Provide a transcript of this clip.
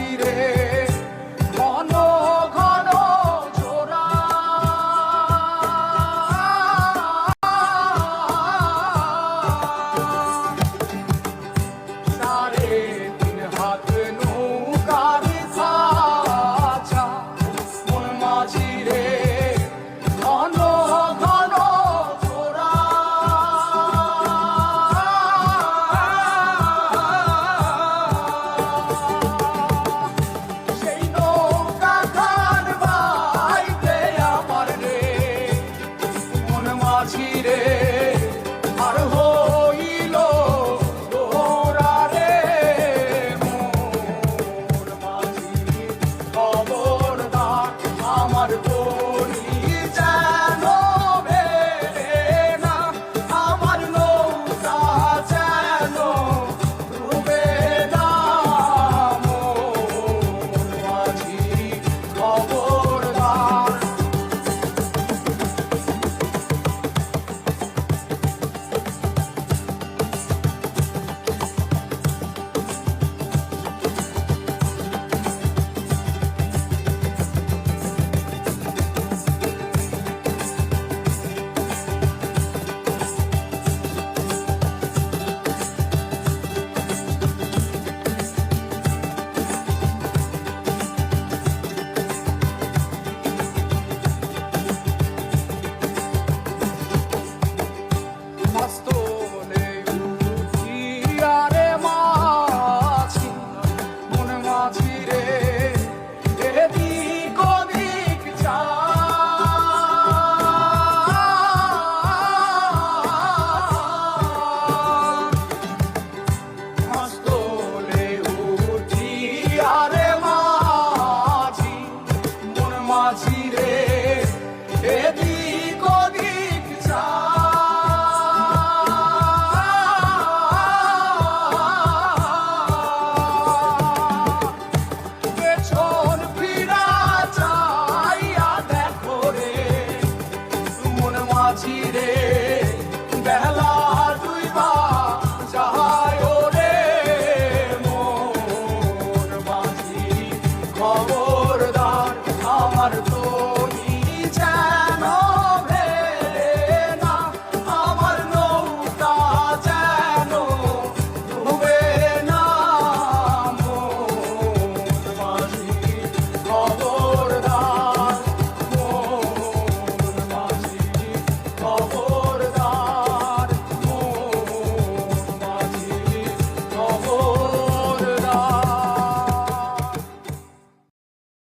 মাঝি রে ঘন ঘন জোড়া সাড়ে 3 হাত নৌকার খাঁচা মন মাঝি রে ঘন ঘন জোড়া সেই নৌকা খান বাইতে আমার রে মন মাঝি রে আর হইল তোরা রে মোর মাঝি খবরদার আমার তরি যেন বেড়ে না আমার নৌকা যেন ডুবে না মোর মাঝি খবরদার মস্তলে উঠিয়া রে মাঝি মন মাঝি রে এদিক ওদিক যা মস্তলে উঠিয়া রে মাঝি মন মাঝি রে এদিক ওদিক যা পেছন ফিরা চাইয়া দেখো রে মন মাঝি রে বেলা ডুইবা যায় রে মোর মাঝি খবর